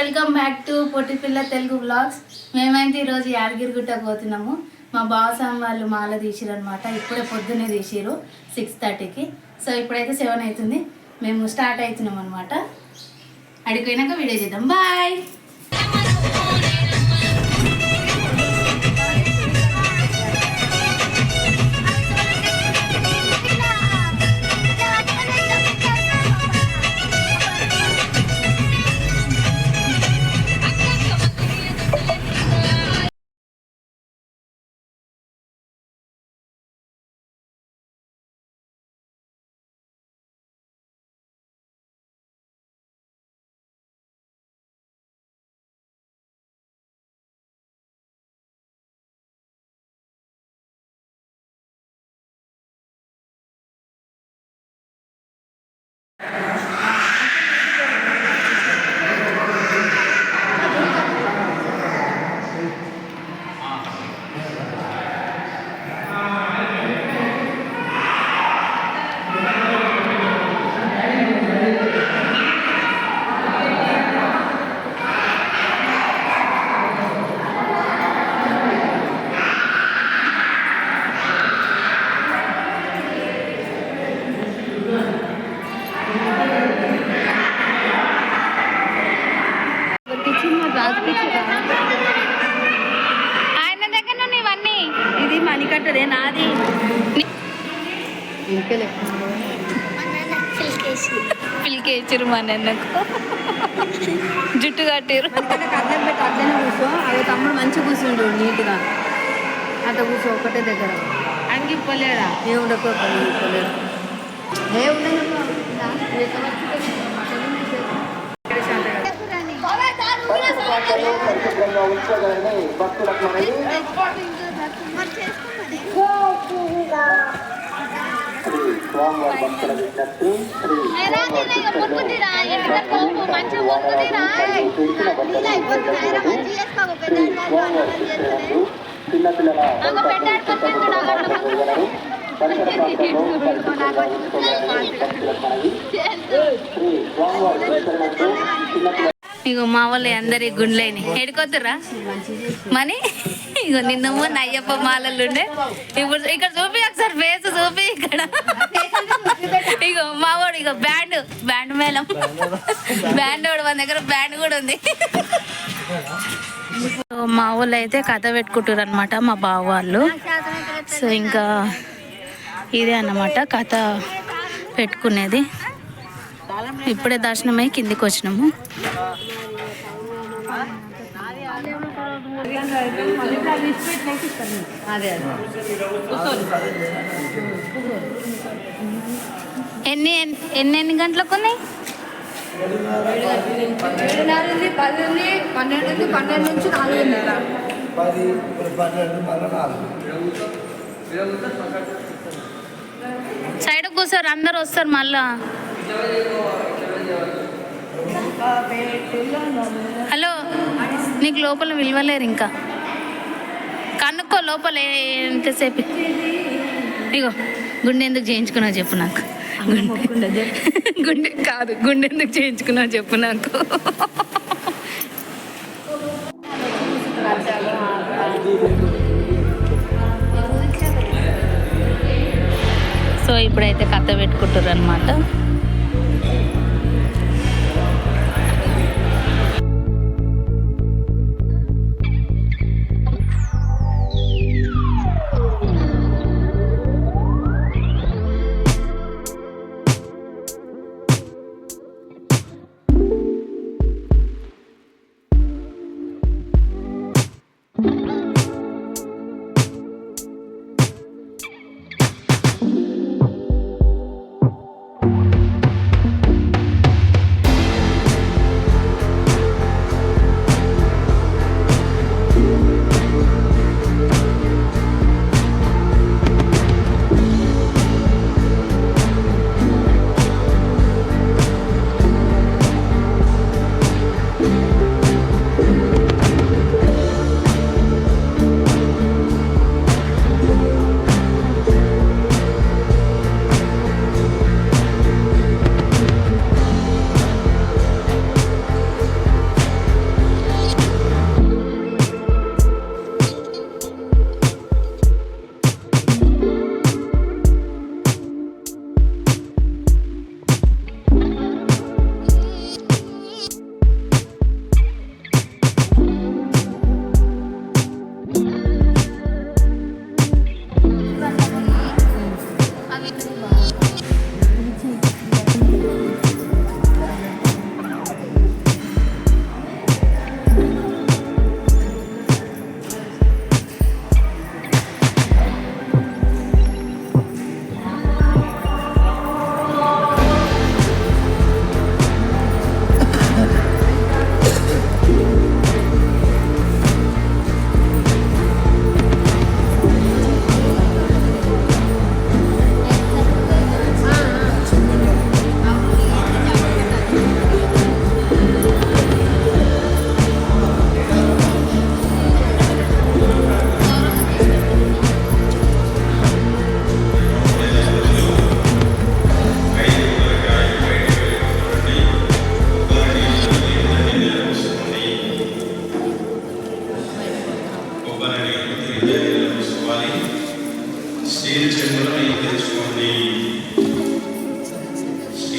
Welcome back to పొట్టి పిల్ల Telugu vlogs. మేమైతే ఈరోజు యాదగిరిగుట్ట పోతున్నాము. మా బావసాం వాళ్ళు మాల తీసిరనమాట. ఇప్పుడే పొద్దున్నే తీసిరు 6:30కి. సో ఇప్పుడైతే 7 అవుతుంది. మేము స్టార్ట్ అవుతున్నాం అనమాట. అడిగిపోయినాక వీడియో చేద్దాం. బాయ్. ఆయన దగ్గర నుండి ఇవన్నీ ఇది మణికట్టదే నాది. పిలికేసారు మా నాన్నకు, జుట్టు కట్టారు. అట్లనే కూర్చో. అదే తమ్ముడు మంచిగా కూర్చుండు నీట్గా. అట్లా కూర్చో ఒకటే దగ్గర. అంగి ఇప్పలేడా ఏ ఉండకపోలేడు ఏ ఉండదు. ఇగో మా వాళ్ళు అందరి గుండ్లేని ఎడుకొద్దురా మనీ. ఇగో నిన్నమో అయ్యప్ప మాలలు ఉండే. ఇప్పుడు ఇక్కడ చూపి ఒకసారి ఫేస్ చూపి. ఇక్కడ ఇగో మావాడు ఇగో బ్యాండ్ మేళం బ్యాండ్ వాడు మన దగ్గర బ్యాండ్ కూడా ఉంది. మా వాళ్ళు అయితే కథ పెట్టుకుంటారు అనమాట, మా బావ వాళ్ళు. సో ఇంకా ఇదే అన్నమాట కథ పెట్టుకునేది. ఇప్పుడే దర్శనమై కిందికి వచ్చినాము. ఎన్ని గంటలకు ఉన్నాయి? 7:30, 10 ఉంది, 12 నుంచి 4:30. సైడ్ కూర్చోరు, అందరు వస్తారు మళ్ళా. హలో, నీకు లోపల విలువలేరు. ఇంకా కనుక్కో లోపల ఎంతసేపు. ఇగో గుండె ఎందుకు చేయించుకున్నావు చెప్పు నాకు. గుండె కాదు, గుండె ఎందుకు చేయించుకున్నావు చెప్పు నాకు. సో ఇప్పుడైతే కథ పెట్టుకుంటారు అనమాట.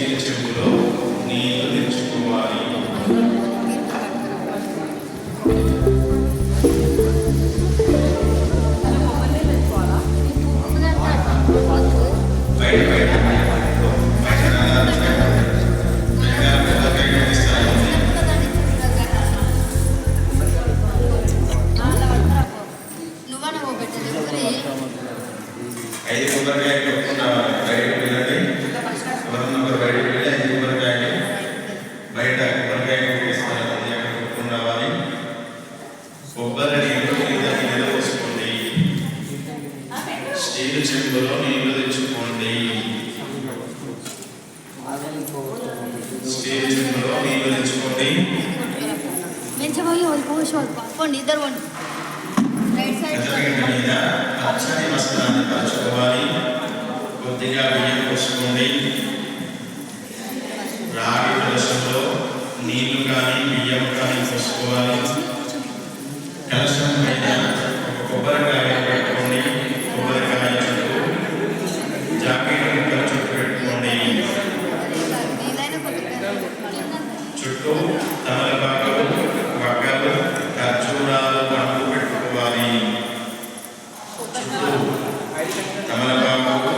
స్టీల్ చెంబులో నీళ్లు తెచ్చుకోవాలి. ఐదు కొబ్బరికాయలు కొట్టుకుంటా బయటకు వెళ్ళండి. ఎవరన్నా ఒకరు బయటకు వెళ్ళి 5 కొబ్బరికాయలు బయట కొబ్బరికాయ కొట్టేస్తారు. అది అక్కడ కొట్టుకుని రావాలి. కొబ్బరి నీళ్ళు మీద పోసుకోండి. స్టీల్ చెంబులో నీళ్లు తెచ్చుకోండి. స్టీల్ చెంబులో నీళ్లు తెచ్చుకోండి. ఇద్దరు గంట మీద పచ్చని వస్త్రాన్ని పరచుకోవాలి. కొద్దిగా బియ్యం పోసుకోండి. రాగి కలశంలో నీళ్లు కానీ బియ్యం కానీ పోసుకోవాలి. కలశం పైన ఒక కొబ్బరికాయ పెట్టుకోండి. కొబ్బరికాయ చుట్టూ జాకెట్ ముక్కల చుట్టూ పెట్టుకోండి. చుట్టూ తమలపాకులు, వక్కలు, ఖర్జూరాలు, పండ్లు పెట్టుకోవాలి. చుట్టూ తమలపాకు,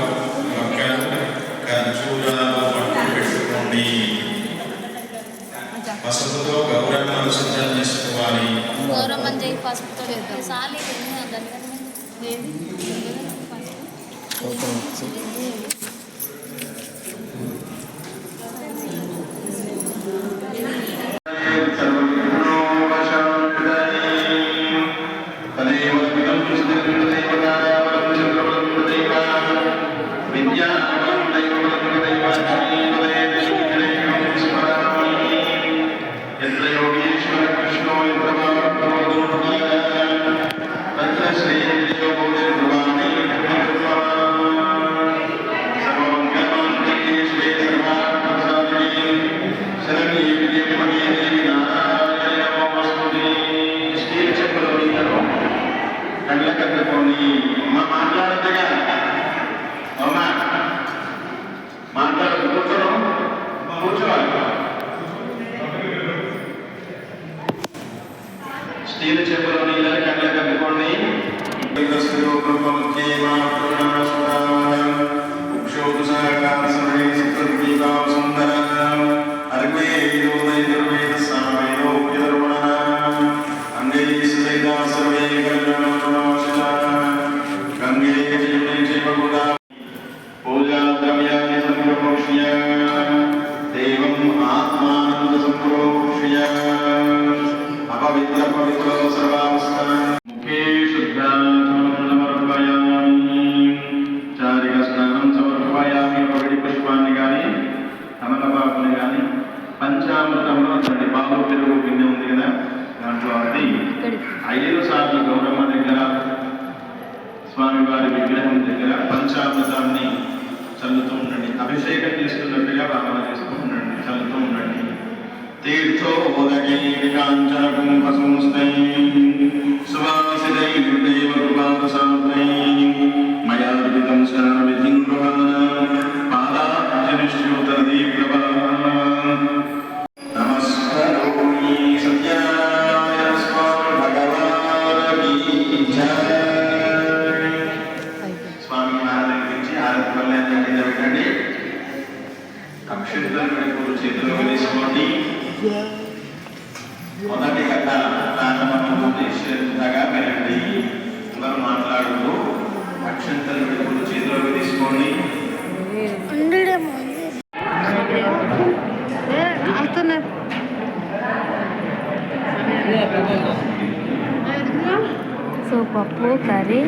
వక్కలు, ఖర్జూరాలు, పండ్లు పెట్టుకోండి. పసుపుతో గౌరమ్మను సిద్ధం చేసుకోవాలి. స్టీల్ చెంబులో నీళ్ళని కళ్ళ కట్టుకోండి. పూజా ద్రవ్యాన్ని సంప్రోక్ష్య దేవం ఆత్మానంద సంప్రోక్ష్య అపవిత్ర పవిత్ర సర్వావస్థాన్ ముఖే శుద్ధాచమనం సమర్పయామి. చారిక స్నానం సమర్పయామి. పవిడి పుష్పాన్ని కానీ తమలపాకుని కానీ పంచామృతంలో దాని పాలు పెరుగు గిన్నె ఉంది కదా, దాంట్లో అది 5 సార్లు గౌరమ్మ దగ్గర స్వామివారి విగ్రహం దగ్గర పంచామృతాన్ని చల్లుతూ ఉండండి. అభిషేకం చేస్తున్నట్టుగా భావన చేస్తూ ఉండండి, చల్లుతూ ఉండండి. తీర్థో ఉదకై కాంచన కుంభసంస్థై సువాసితై హృదయ కృపాసాత్రై మయార్పితం స్నాన విధిం పాదాబ్జనిష్యూతరదీ ప్రభా నమస్కరోమి సత్యాయ స్వామి భగవానికి జయ. స్వామి ఆరాధించి ఆరతి వల్లాన్ని కింద పెట్టండి. అక్షంతలు చేతుల్లో తీసుకోండి. మొదటి కథ ప్రారంభంగా శ్రద్ధగా వినండి. అందరూ మాట్లాడుతూ అక్షంతలు విడుపులు చేతుల్లోకి తీసుకోండి. సో పప్పు, కర్రీ,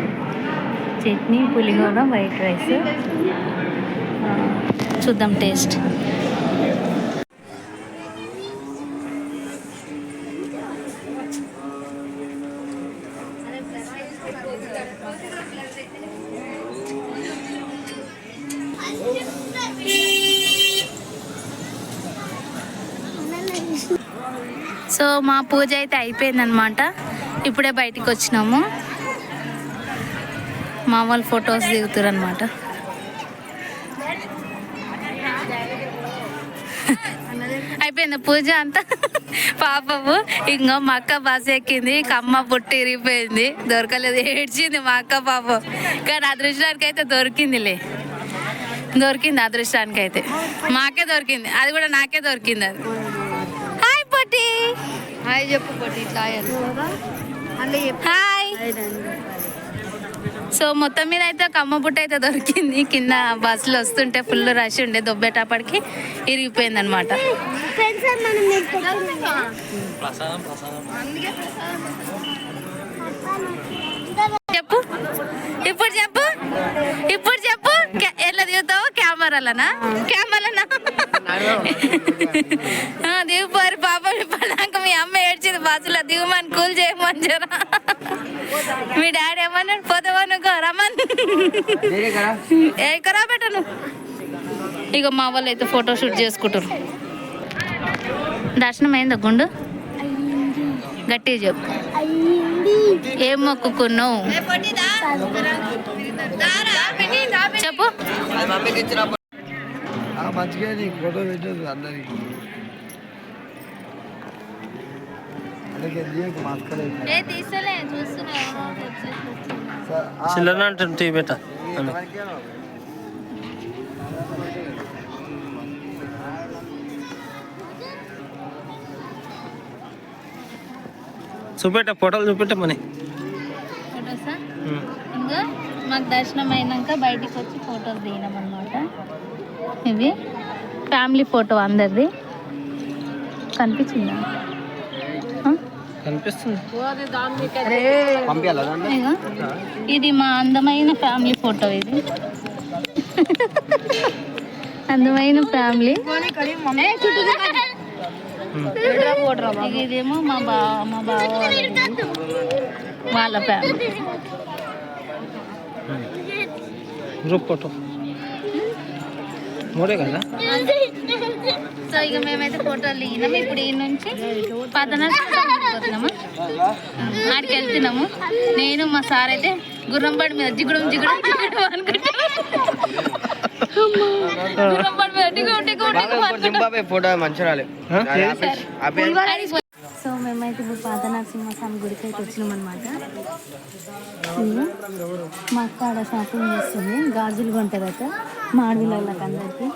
చట్నీ, పులిహోర, వైట్ రైస్. చూద్దాం టేస్ట్. సో మా పూజ అయితే అయిపోయిందనమాట. ఇప్పుడే బయటికి వచ్చినాము. మా వాళ్ళు ఫొటోస్ దిగుతారు అనమాట. అయిపోయింది పూజ అంతా. పాపము ఇంకో మా అక్క బస్ ఎక్కింది, కమ్మ పుట్టి ఇరిగిపోయింది, దొరకలేదు, ఏడ్చింది మా అక్క పాపం. కానీ అదృష్టానికి అయితే దొరికిందిలే, దొరికింది అదృష్టానికి అయితే. మాకే దొరికింది, అది కూడా నాకే దొరికింది అది. హాయ్ పొట్టి. హాయ్ చెప్పు పొట్టి ఇట్లా హాయ్. సో మొత్తం మీద అయితే కమ్మ పుట్ట అయితే దొరికింది. కింద బస్సులు వస్తుంటే ఫుల్ రష్ ఉండే, దొబ్బేటప్పటికి ఇరిగిపోయింది అనమాట. చెప్పు ఇప్పుడు చెప్పు, ఇప్పుడు చెప్పు, ఎట్లా దిగుతావు? కెమెరాలనా? కెమెరాలనా? దిగిపోరు పాపం. ఇప్పటిదాకా మీ అమ్మ ఏడ్చింది బస్సులో, దిగుమని కూల్ చేయమని జరా. మీ డాడీ ఏమన్నాడు? పోతావా నువ్వు? రమ్మని ఎక్కరా పెట్టను. ఇక మా వాళ్ళు అయితే ఫోటో షూట్ చేసుకుంటారు. దర్శనం అయిందా గుండు? గట్టిగా చెప్పు, ఏం మొక్కుకున్నావు చెప్పు. మంచిగా ఫోటో పెట్టదు అందరికి. చిల్లర అంటే టీ పెట్ట చూపెట్ట, ఫోటోలు చూపెట్టమని. ఫోటోసా? ఇంకా మాకు దర్శనం అయినాక బయటికి వచ్చి ఫోటోలు దిగినాం అనమాట. ఇది ఫ్యామిలీ ఫోటో అందరిది. కనిపించిందా? కనిపిస్తుంది. ఇగో ఇది మా అందమైన ఫ్యామిలీ ఫోటో. ఇది అందమైన ఫ్యామిలీ. ఇదేమో మా బావ వాళ్ళ ఫ్యామిలీ గ్రూప్ ఫోటో మూడే కదా. సో ఇక మేమైతే ఫోటోలు దిగినాము. ఇప్పుడు ఈ నుంచి పోతున్నాము, ఆడికి వెళ్తున్నాము. నేను మా సార్ అయితే గుర్రం బండి మీద జిగుడం జిగుడం జిగుడం అనుకుంటున్నాం. గుర్రం బండి మీద ఫోటో మంచిగా రాలేదు. సో మేమైతే ఇప్పుడు పాత నరసింహస్వామి గుడికి అయితే వచ్చినాం అనమాట. మా అక్క ఆడ షాపింగ్ చేస్తుంది, గాజులు కొంటదట మా ఆడపిల్లలకి అందరికి.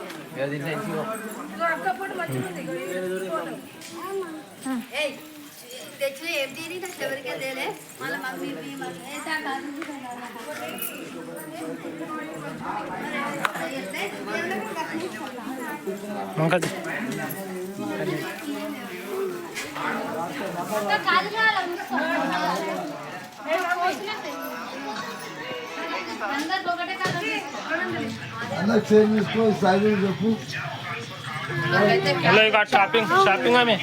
చెప్పు. హలో, ఇక షాపింగ్ షాపింగ్ ఆమె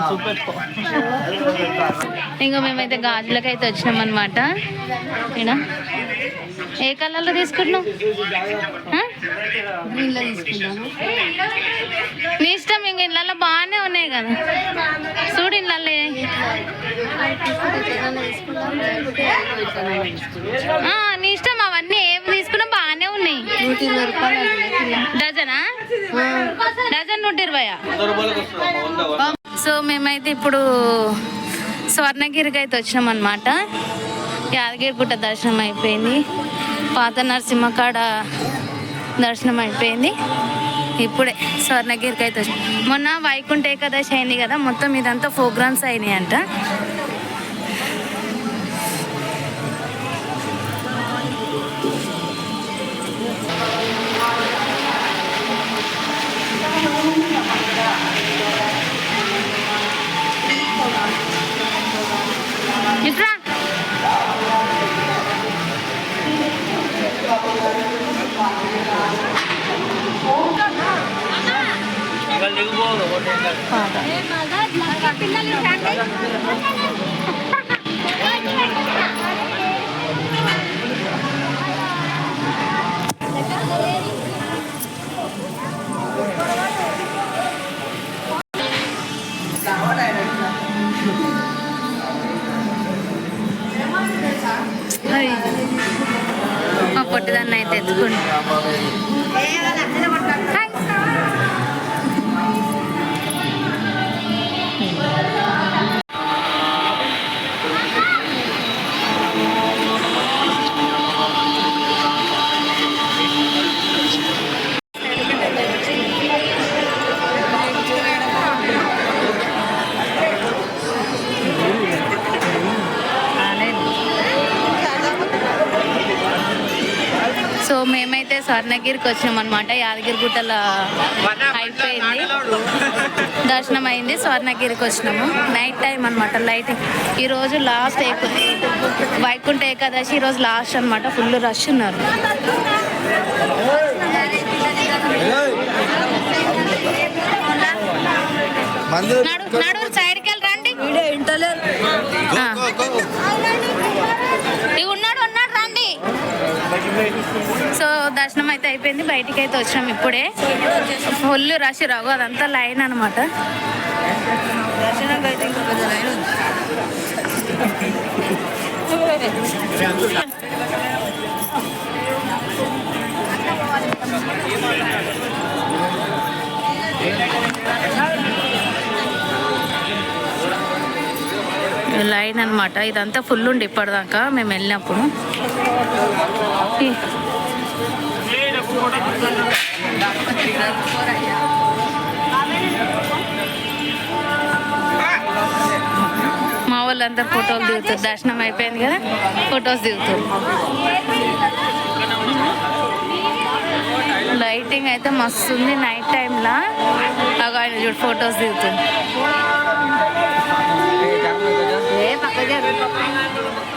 చూపెట్టుకో. ఇంకా మేమైతే గాజులకి అయితే వచ్చినాం అనమాట. ఇక్కడ ఏ కలర్లో తీసుకుంటున్నాం? గ్రీన్లో తీసుకున్నాము. నీ ఇష్టం. ఇంక ఇళ్ళల్లో బాగానే ఉన్నాయి కదా, చూడు ఇళ్ళల్లో. నీ ఇష్టం, అవన్నీ ఏమి తీసుకున్నా బాగానే ఉన్నాయి. 120 రూపాయలు డజనా? డజన్ 120. సో మేమైతే ఇప్పుడు స్వర్ణగిరికి అయితే వచ్చినాం అనమాట. యాదగిరిగుట్ట దర్శనం అయిపోయింది, పాత నరసింహ కాడ దర్శనం అయిపోయింది. ఇప్పుడే స్వర్ణగిరికి అయితే వచ్చి, మొన్న వైకుంఠ ఏకాదశి అయింది కదా, మొత్తం ఇదంతా ప్రోగ్రామ్స్ అయినాయి అంట. ఇట్రా మా పొట్టిదాన్ని అయితే ఎత్తుకుంటా. సో మేమైతే స్వర్ణగిరికి వచ్చినాం అనమాట. యాదగిరిగుట్టలో అయిపోయింది, దర్శనం అయింది, స్వర్ణగిరికి వచ్చినాము. నైట్ టైం అనమాట, లైటింగ్. ఈరోజు లాస్ట్ వైకుంఠ ఏకాదశి, ఈరోజు లాస్ట్ అనమాట. ఫుల్ రష్ ఉన్నారు. నడు సైడ్కి వెళ్ళి రండి. ఉన్నాడు రండి. సో దర్శనం అయితే అయిపోయింది, బయటికి అయితే వచ్చినాం ఇప్పుడే. ఫుల్ రష్ రావు, అదంతా లైన్ అనమాట. దర్శనం అయితే ఇంకా పెద్ద లైన్ ఉంది. లైన్ అనమాట. ఇదంతా ఫుల్ ఉండి ఇప్పటిదాకా మేము వెళ్ళినప్పుడు. మా వాళ్ళందరూ ఫోటోలు దిగుతారు. దర్శనం అయిపోయింది కదా, ఫొటోస్ దిగుతారు. లైటింగ్ అయితే మస్తు ఉంది నైట్ టైంలో. ఆయన చూడు ఫొటోస్ దిగుతుంది.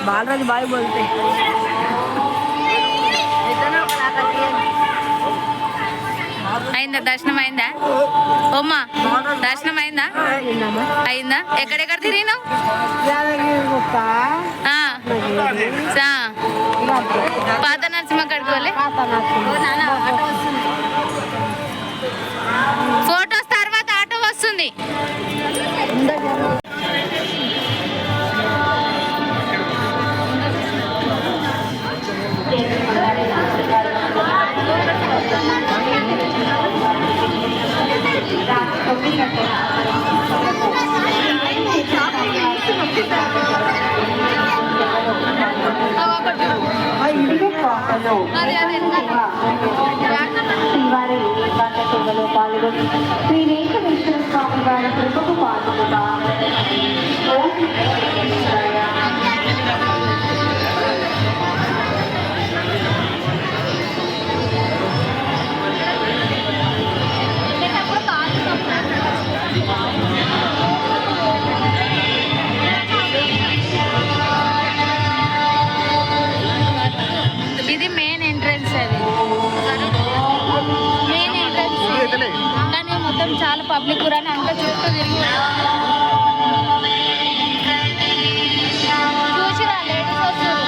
బాలరాజు బాయ్ బోల్తే అయిందా? దర్శనం అయిందా? ఓమ్మా దర్శనం అయిందా? అయిందా? ఎక్కడెక్కడ తిరిగినావు? పాత నరసింహ కడుకోలే. ఫోటోస్ తర్వాత ఆటో వస్తుంది. శ్రీవారి ఏకాంత సేవలో పాల్గొని శ్రీ వెంకటేశ్వర స్వామి వారి కృపకు పాల్గొందా. ఇది మెయిన్ ఎంట్రన్స్. అది మెయిన్ ఎంట్రన్స్ కానీ మొత్తం చాలా పబ్లిక్ కూడా అంతా చుట్టూ తిరిగి చూసిరా లేడీస్ వస్తారు.